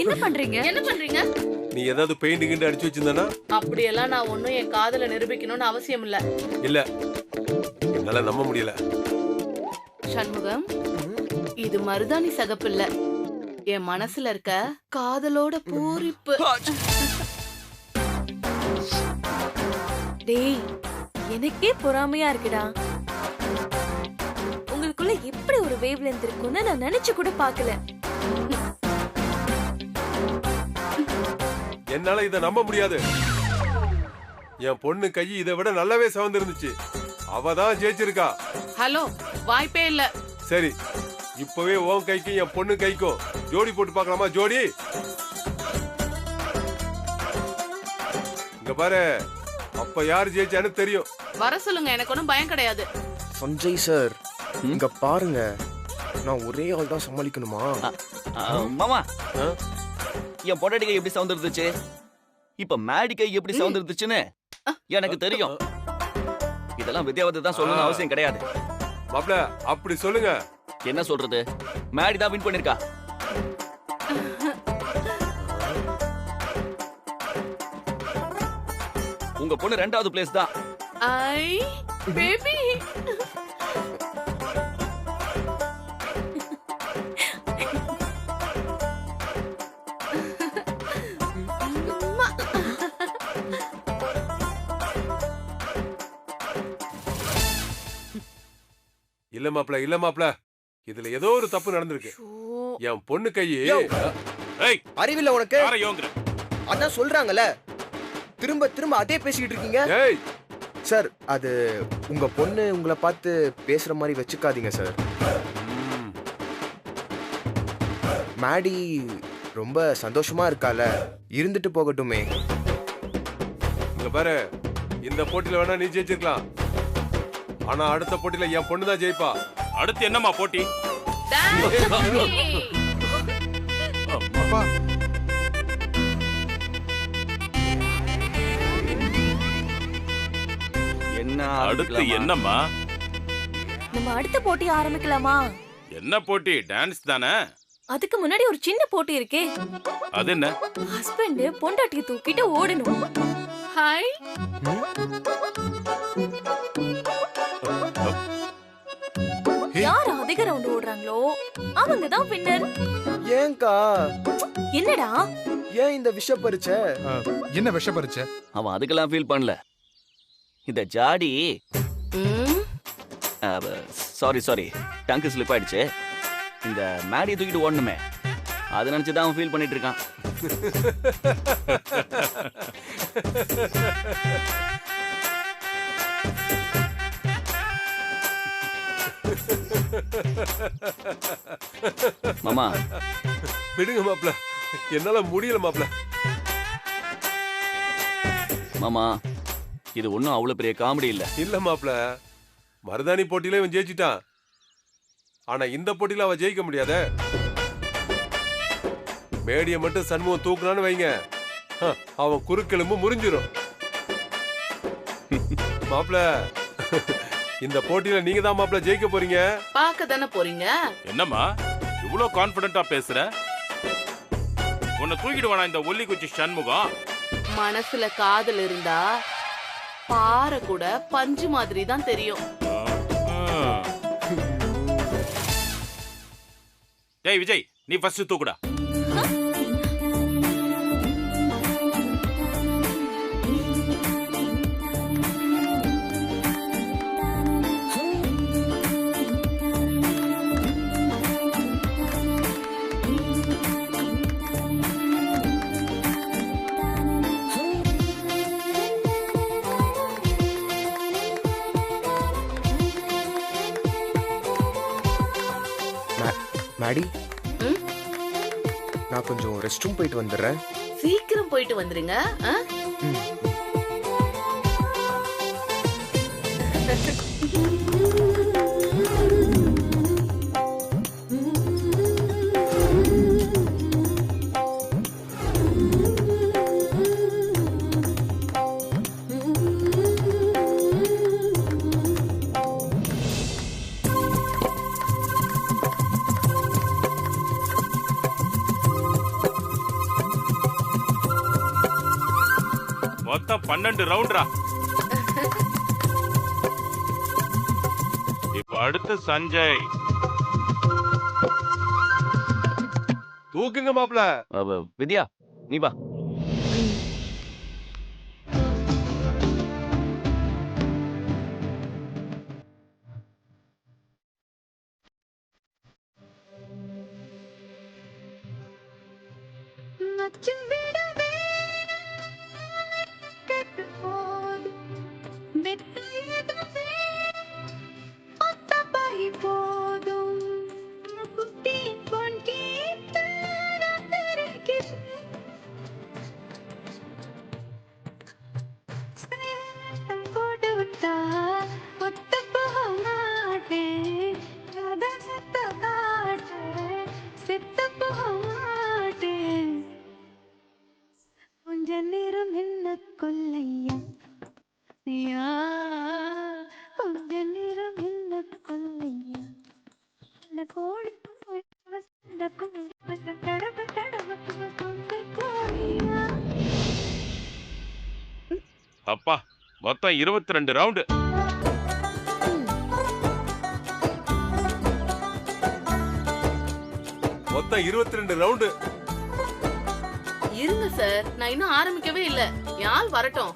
என்ன பண்றீங்க? என்ன பண்றீங்க? நீ ஏதாவது பெயிண்ட் கிண்டு அடிச்சு வச்சிருந்தானா? அப்படியெல்லாம் நான் ஒன்னும் என் காதல நிரூபிக்கணும்னு அவசியம் இல்ல. இல்ல, என்னால நம்ப முடியல. சண்முகம், இது மருதாணி சகப்பு இல்ல, என் மனசுல இருக்க காதலோட பூரிப்பு. டேய், எனக்கே பொறாமையா இருக்குடா. உங்களுக்குள்ள எப்படி ஒரு வேவ் லென்த் இருக்குன்னு நான் நினைச்சு கூட பார்க்கல. என்னால இத நம்ப முடியாது. என் பொண்ணு கை இதை விட நல்லாவே சவந்திருந்துச்சு. அவ தான் ஜெயிச்சிருக்கா. ஹலோ, வாய்ப்பே இல்ல. சரி, இப்பவே உன் கைக்கும் என் பொண்ணு கைக்கும் ஜோடி போட்டு பார்க்கலாமா? ஜோடி இங்க பாரு, அப்ப யாரு ஜெயிச்சான்னு தெரியும். வர சொல்லுங்க, எனக்கு ஒன்னும் பயம் கிடையாது. சஞ்சய் சார், இங்க பாருங்க, நான் ஒரே ஆள் தான் சமாளிக்கணுமா? மாமா, என் பொண்டாட்டி கை எப்படி சவுந்திருந்துச்சு, இப்ப மேடி கை எப்படி சவுந்திருந்துச்சுன்னு எனக்கு தெரியும். இதெல்லாம் வித்யாவதி தான் சொல்லணும்னு அவசியம் கிடையாது. மாப்ள, அப்படி சொல்லுங்க. என்ன சொல்றது, மேடி தான் வின் பண்ணிருக்கா. உங்க பொண்ணு 2வது பிளேஸ் தான். ஐ பேபி, இல்ல மாப்ள, இல்ல மாப்ள, இதுல ஏதோ ஒரு தப்பு நடந்திருக்கு. என் பொண்ணு கையே அறிவில்ல உனக்கு? அதான் சொல்றாங்கல்ல, திரும்ப திரும்ப அதே பேசிக்கிட்டு இருக்கீங்க. சார், அது உங்க பொண்ணு உங்களை பார்த்து பேசுற மாதிரி வச்சுக்காதீங்க சார். மேடி ரொம்ப சந்தோஷமா இருக்கால, இருந்துட்டு போகட்டுமே. இங்க பாரு, இந்த போட்டியில வேணா நீ ஜெயிச்சிருக்கலாம், ஆனா அடுத்த போட்டியில என் பொண்ணு தான் ஜெயிப்பா. அடுத்து என்னமா போட்டி? என்ன அடுத்து என்னம்மா? நம்ம அடுத்த போட்டி ஆரம்பிக்கலாமா? என்ன போட்டி? டான்ஸ் தானே? அதுக்கு முன்னாடி ஒரு சின்ன போட்டி இருக்கே. அது என்ன? ஹஸ்பண்ட் பொண்டாட்டியை தூக்கிட்டு ஓடணும். ஹாய், யார் அதிக ரவுண்ட் ஓடுறாங்களோ அவங்க தான் வின்னர். ஏங்கா? என்னடா ஏன் இந்த விஷ பரிச்சை? என்ன விஷ பரிச்சை? அவன் அதுக்கெல்லாம் ஃபீல் பண்ணல. இந்த ஜாடி சாரி டங்கு ஸ்லிப் ஆயிடுச்சு. இந்த மேடியை தூக்கிட்டு ஓடணுமே, அதை நினைச்சுதான் அவன் ஃபீல் பண்ணிட்டு இருக்கான். மாமா, விடுங்க மாப்ள, என்னால முடியல மாப்ள. மாமா, இது ஒன்னும் அவ்வளவு பெரிய காமெடி இல்ல. இல்ல மாப்ள, மருதாணி போட்டியில இவன் ஜெயிச்சிட்டான், ஆனா இந்த போட்டியில அவன் ஜெயிக்க முடியாத. மேடியை மட்டும் சண்முகம் தூக்குனான்னு வைங்க, அவன் குறுக்கெலும்பு முறிஞ்சிரும். மாப்ள, இந்த போட்டியில நீங்க தான் மாப்ள ஜெயிக்க போறீங்க. பார்க்க தானே போறீங்க. என்னம்மா இவ்ளோ கான்ஃபிடென்ட்டா பேசுற? உன்னை தூக்கிட்டு வாடா இந்த ஒல்லி குச்சி சண்முகம். மனசுல காதல் இருந்தா பாறை கூட பஞ்சு மாதிரி தான் தெரியும். டேய் விஜய், நீ ஃபர்ஸ்ட் தூக்குடா. மேடி, நான் கொஞ்சம் ரெஸ்ட் ரூம் போயிட்டு வந்துடுறேன். சீக்கிரம் போயிட்டு வந்துருங்க. மொத்தம் 12 ரவுண்டா. இப்ப அடுத்து சஞ்சய். தூக்குங்க மாப்ள. வித்யா நீ வா. அப்பா மொத்தம் 22 ரவுண்டு. மொத்தம் 22 ரவுண்டு. இருங்க சார், நான் இன்னும் ஆரம்பிக்கவே இல்ல. யாழ் வரட்டும்.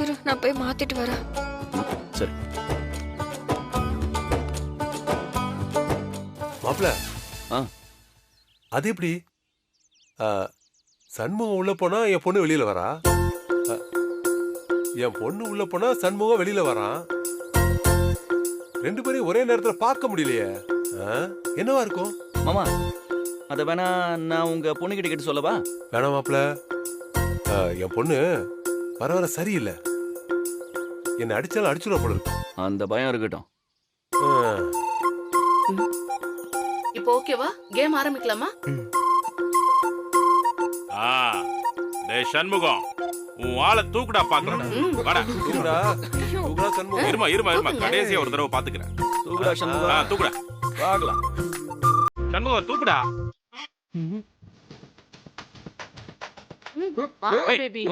இரு, நான் போய் மாத்திட்டு வரேன். சரி மாப்ள. ஆ. அது எப்படி? சண்முகம் உள்ள போனா என் பொண்ணு வெளியில வரா, என் பொண்ணு உள்ள போனா சண்முகம் வெளியில வரான். ரெண்டு பேரையும் ஒரே நேரத்துல பார்க்க முடியலையே. என்னவா இருக்கும் மாமா? அத வேணா நான் உங்க பொண்ணு கிட்ட கேட்டு சொல்லவா? வேணாம் மாப்ள. என் பொண்ணு வர வர சரியில்லை. என்ன அடிச்சாலும் அடிச்சுட போல இருக்கு. அந்த பயம் இருக்கட்டும். இப்போ ஓகேவா? கேம் ஆரம்பிக்கலாமா? டேய் சண்முகம், உன் ஆளை தூக்குடா பாக்குறேன். வாடா. தூக்குடா தூக்குடா சண்முகம். இருமா கடைசியா ஒரு தடவை பாத்துக்கிறேன். தூக்குடா சண்முகம். தூக்குடா பார்க்கலாம். சண்முகம் தூக்குடா. பேபி.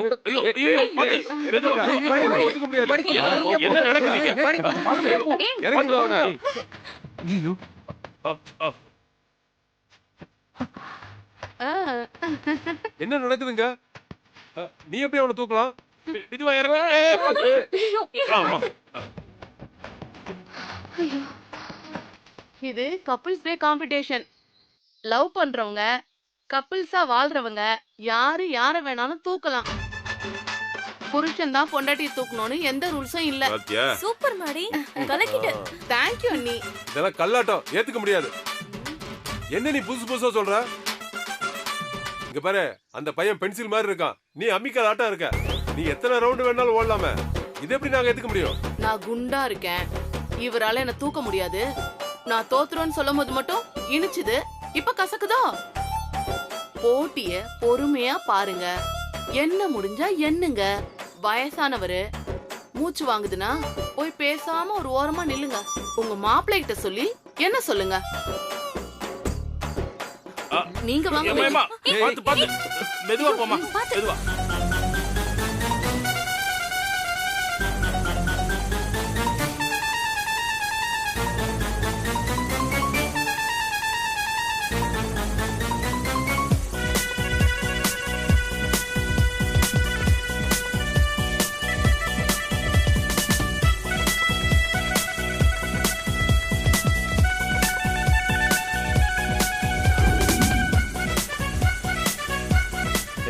என்ன நடக்குது? என்ன நடக்குதுங்க? நீ எப்படி அவனை தூக்கலாம்? இதுவா இறங்க. இது கப்பிள்ஸ் டே காம்படிஷன். லவ் பண்றவங்க, கப்பிள்ஸா வாழ்றவங்க யாரு யார வேணாலும் தூக்கலாம். புருஷன் தான் பொண்டாட்டி தூக்கணும்னு எந்த ரூல்ஸும் இல்ல. பாத்தியா? சூப்பர் மாடி, கலக்கிட்ட. தேங்க்யூ அண்ணி. இதெல்லாம் கல்லாட்டம், ஏத்துக்க முடியாது. என்ன நீ புதுசு புதுசா சொல்ற? இங்க பாரு, அந்த பையன் பென்சில் மாதிரி இருக்கான், நீ அம்மிக்கால் ஆட்டா இருக்க. நீ எத்தனை ரவுண்ட் வேணாலும் ஓடலாமே. இது எப்படி நாங்க ஏத்துக்க முடியும்? நான் குண்டா இருக்கேன், இவரால என்ன தூக்க முடியாது. நான் தோத்துறேன்னு சொல்லும் போது மட்டும் இனிச்சுது, இப்ப கசக்குதோ? போட்டிய பொறுமையா பாருங்க. என்ன முடிஞ்சா என்னங்க. வயசானவரு மூச்சு வாங்குதுன்னா போய் பேசாம ஒரு ஓரமா நில்லுங்க. உங்க மாப்பிள்ளை கிட்ட சொல்லி என்ன சொல்லுங்க. நீங்க வாங்க. பாத்து மெதுவா போமா, மெதுவா.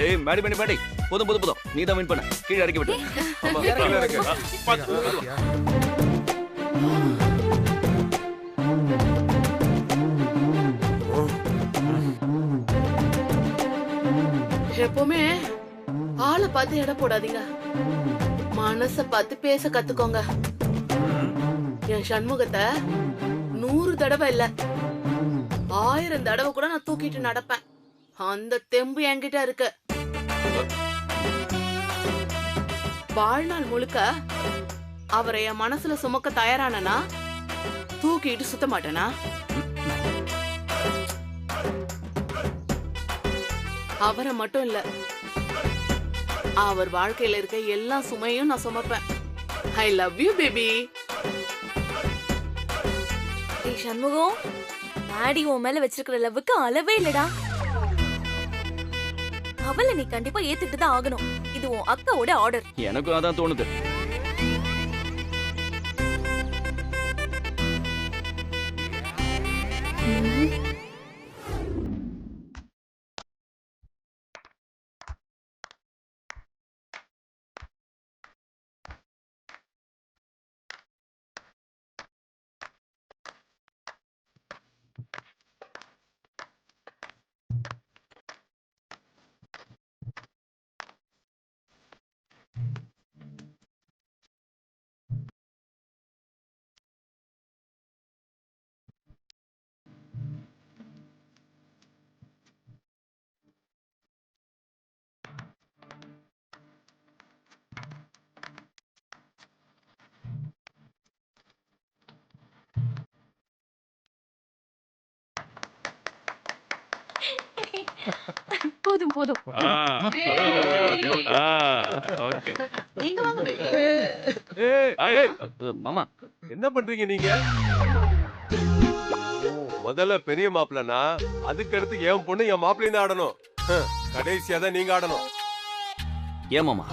ஏய் மேடி போதும் நீ தான் வின் பண்ண. கீழே இறக்கி விட்டு. எப்பவுமே ஆளை பார்த்து எடை போடாதீங்க, மனச பார்த்து பேச கத்துக்கோங்க. என் சண்முகத்தை 100 தடவை இல்ல 1000 தடவை கூட நான் தூக்கிட்டு நடப்பேன். அந்த தெம்பு என்கிட்ட இருக்கு. வாழ்நாள் முழுக்க அவரை என் மனசுல சுமக்க தயாரானா தூக்கிட்டு சுத்த மாட்டேனா? அவரை மட்டும் இல்ல, அவர் வாழ்க்கையில இருக்க எல்லா சுமையும் நான் சுமப்பேன். I love you baby. ஏய் சண்முகம், மாடி உன் மேல வச்சிருக்கிற லவ்வுக்கு அளவே இல்லடா. அவளை நீ கண்டிப்பா ஏத்துட்டு தான் ஆகணும். இது உன் அக்காவோட ஆர்டர். எனக்கும் அதான் தோணுது. போதும் போதும். மாமா என்ன பண்றீங்க நீங்க? முதல்ல பெரிய மாப்பிள்ளனா, அதுக்கு அடுத்து என் பொண்ணு என் மாப்பிள்ளையும் தான் ஆடணும். கடைசியா தான் நீங்க ஆடணும். ஏன் மாமா,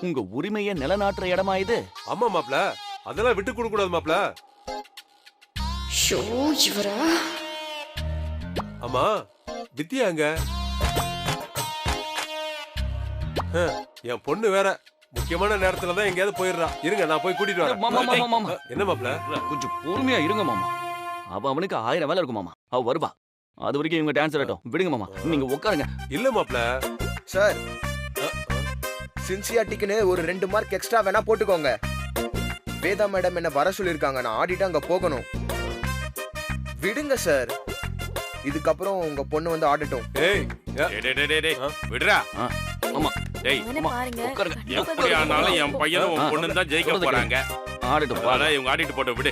உங்க உரிமையை நிலநாட்டுற இடமா இது? ஆமா மாப்பிள்ள, அதெல்லாம் விட்டு கொடுக்க கூடாது மாப்பிள்ள. ஆமா, வித்யா அங்க? என் பொண்ணு வேற முக்கியமான நேரத்துல தான் எங்கேயாவது போயிடுறா. இருங்க, நான் போய் கூட்டிட்டு வரேன். மாமா மாமா மாமா, என்ன மாப்பிள்ள? கொஞ்சம் பொறுமையா இருங்க மாமா. அவனுக்கு 1000 வேலை இருக்கும் மாமா. அவ வருவா. அது வரைக்கும் இவங்க டான்ஸ் ஆடட்டும். விடுங்க மாமா, நீங்க உட்காருங்க. இல்ல மாப்பிள்ள சார், சின்சியாட்டிக்குன்னு ஒரு 2 மார்க் எக்ஸ்ட்ரா வேணா போட்டுக்கோங்க. வேதா மேடம் என்ன வர சொல்லிருக்காங்க, நான் ஆடிட்டு அங்க போகணும். விடுங்க சார், இதுக்கப்புறம் உங்க பொண்ணு வந்து ஆடட்டும். விடுறா. ஆமா டேய், பாருங்க. உட்காருங்க. எப்படி ஆனாலும் என் பையனும் உன் பொண்ணு தான் ஜெயிக்க போறாங்க. ஆடட்டும். அதனால இவங்க ஆடிட்டு போட்டு விடு.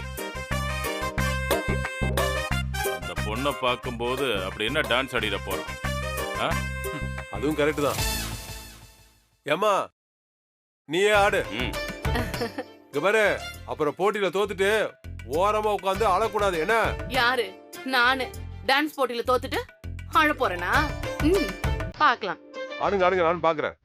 அந்த பொண்ணை பார்க்கும்போது அப்படி என்ன டான்ஸ் ஆடிட போறோம். அதுவும் கரெக்ட் தான். ஏமா, நீயே ஆடு. இங்க பாரு, அப்புறம் போட்டியில தோத்துட்டு ஓரமா உட்காந்து அழக்கூடாது. என்ன? யாரு? நானு டான்ஸ் போட்டியில தோத்துட்டு அழ போறேனா? பார்க்கலாம். ஆடுங்க ஆடுங்க, நான் பாக்குறேன்.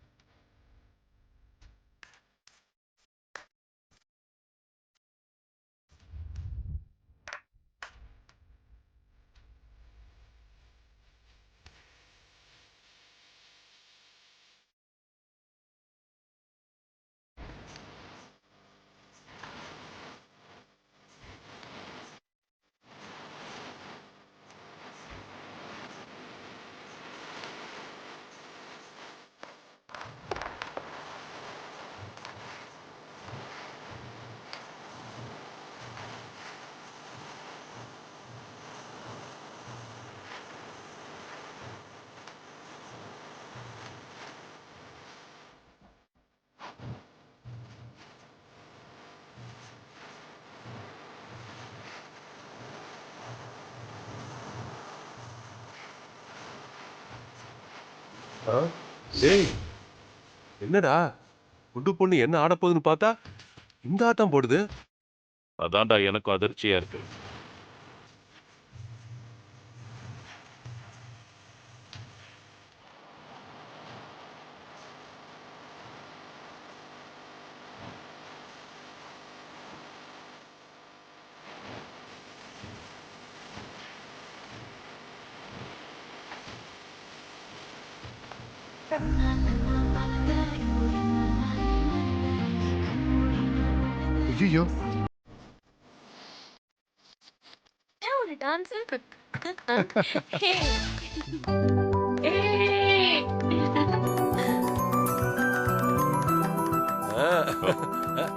டேய், என்னடா குண்டு பொண்ணு என்ன ஆட போகுதுன்னு பார்த்தா இந்த ஆட்டம் போடுது. அதான்டா எனக்கும் அதிர்ச்சியா இருக்கு. ஐயோ, ஒரு டான்ஸ்.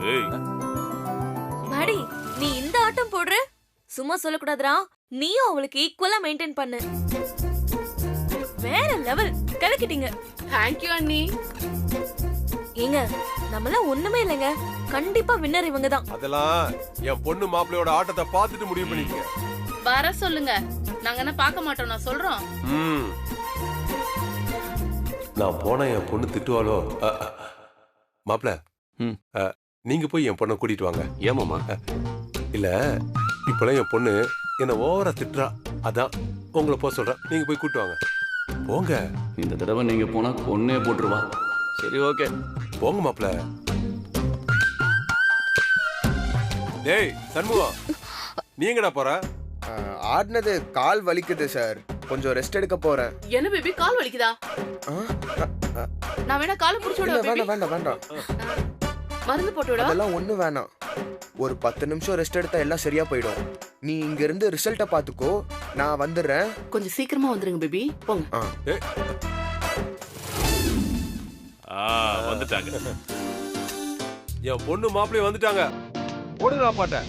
ஏய், மாடி, நீ இந்த ஆட்டம் போடுற? சும்மா சொல்லக்கூடாதுடா. நீயும் அவளுக்கு ஈக்குவலா மெயின்டைன் பண்ணு. வேற லெவல். கலக்கிட்டீங்க. தேங்க் யூ அண்ணி. ஏங்க, நம்மளாம் ஒண்ணுமே இல்லைங்க. கண்டிப்பா வின்னர் இவங்க தான். அதெல்லாம் என் பொண்ணு மாப்பிள்ளையோட ஆட்டத்தை பார்த்துட்டு முடிவு பண்ணிக்கங்க. வர சொல்லுங்க. நாங்க என்ன பார்க்க மாட்டோம், நான் சொல்றோம். நான் போனா என் பொண்ணு திட்டுவாளோ? மாப்பிள, ம். நீங்க போய் என் பொண்ணை கூட்டிட்டு வாங்க. ஏமாமா? இல்ல, இப்பெல்லாம் என் பொண்ணு என்ன ஓவரா திட்டுறா. அதான் உங்களை போக சொல்றேன். நீங்க போய் கூட்டு வாங்க. போங்க. இந்த தடவை நீங்க போனா கொன்னே போட்டுருவா. சரி, ஓகே. போங்க மாப்பிள. டேய் சண்முகம், நீ எங்கடா போற? ஆடினது கால் வலிக்குது சார், கொஞ்சம் ரெஸ்ட் எடுக்க போறேன். என்ன பேபி கால் வலிக்குதா? நான் வேணா காலை புடிச்சு இல்ல, விடுவா பேபி. வேண்டாம் வேண்டாம், மருந்து போட்டு விடவா? அதெல்லாம் ஒண்ணும் வேணாம். ஒரு 10 நிமிஷம் ரெஸ்ட் எடுத்தா எல்லாம் சரியா போயிடும். நீ இங்க இருந்து ரிசல்ட்ட பாத்துக்கோ, நான் வந்துடுறேன். கொஞ்சம் சீக்கிரமா வந்துருங்க பேபி, போங்க. வந்துட்டாங்க. என் பொண்ணு மாப்பிள்ளையும் வந்துட்டாங்க. போடுங்கடா பாட்ட.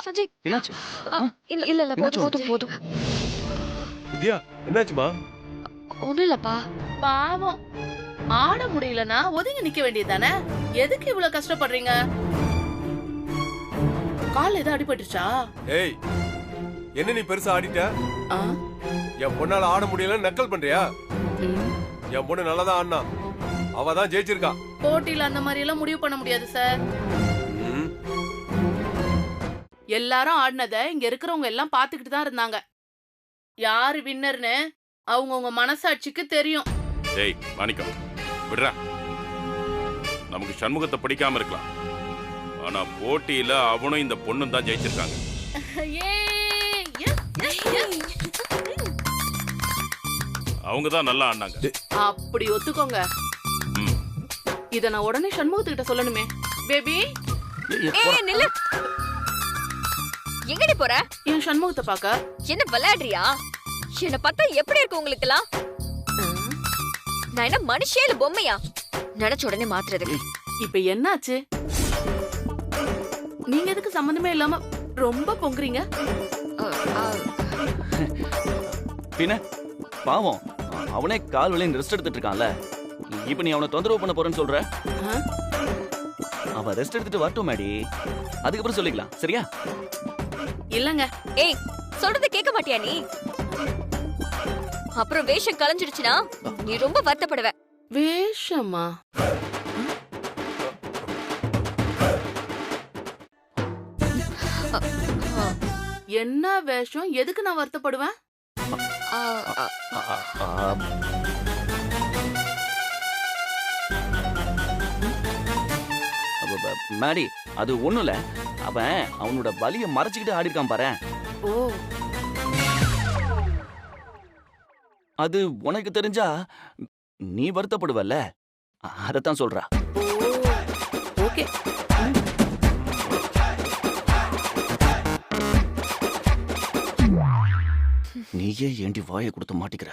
சஞ்சய், என்னாச்சு? இல்ல போதும் போதும். வித்யா, என்னாச்சுமா? ஒண்ணும் இல்லப்பா. பாவம், ஆட முடியலனா ஒதுங்கி நிக்க வேண்டியதானே? எதுக்கு இவ்வளவு கஷ்டப்படுறீங்க? கால் ஏதோ அடிபட்டுச்சா? ஏய், என்ன நீ பெருசா ஆடிட்ட? ஆ? என் பொண்ணால ஆட முடியல நக்கல் பண்றியா? ம். என் பொண்ணு நல்லாதான் ஆடினா. அவ தான் ஜெயிச்சிருக்கா. போட்டியில அந்த மாதிரி எல்லாம் முடிவு பண்ண முடியாது சார். ம். எல்லாரும் ஆடினத இங்க இருக்கிறவங்க எல்லாம் பாத்துக்கிட்டு தான் இருந்தாங்க. யாரு வின்னர்னு அவங்கவுங்க மனசாட்சிக்கு தெரியும். டேய் மாணிக்கம், விடுறா. நமக்கு சண்முகத்தை பிடிக்காம இருக்கலாம், ஆனா போட்டியில அவனும் இந்த பொண்ணும் தான் ஜெயிச்சிருக்காங்க. அவங்க தான் நல்லா ஆடினாங்க. அப்படி ஒத்துக்கோங்க. ம். இத நான் உடனே சண்முகத்துக்கிட்ட சொல்லணுமே. பேபி, ஏய் நில்லு. எங்கடி போற? என் சண்முகத்தை பாக்க. என்ன விளையாடுறியா? என்ன பார்த்தா எப்படி இருக்கு உங்களுக்குலாம்? நான் என்ன மனுஷியா இல்ல பொம்மையா? நினைச்ச உடனே மாத்துறதுக்கு. இப்ப என்னாச்சு? நீங்க எதுக்கு சம்பந்தமே இல்லாம ரொம்ப பொங்குறீங்க? பின்ன பாவம், அவனே கால் வலின்னு ரெஸ்ட் எடுத்துட்டு இருக்கான்ல. இப்ப நீ அவனை தொந்தரவு பண்ண போறேன்னு சொல்ற? அவன் ரெஸ்ட் எடுத்துட்டு வரட்டும் மேடி, அதுக்கப்புறம் சொல்லிக்கலாம், சரியா? இல்லங்க. ஏய், சொல்றத கேட்க மாட்டியா நீ? அப்புறம் வேஷம் கலைஞ்சிடுச்சுனா நீ ரொம்ப வருத்தப்படுவ. வேஷமா? என்ன வேஷம்? எதுக்கு நான் வருத்தப்படுவேன்? மேடி, அது ஒண்ணும் இல்ல. அவன் அவனோட வலிய மறைச்சுக்கிட்டு ஆடி இருக்கான் பாரு. ஓ, அது உனக்கு தெரிஞ்சா நீ வருத்தப்படுவல்ல, அதத்தான் சொல்றா. ஓகே. நீயே ஏண்டி வாயை கொடுத்து மாட்டிக்கிற?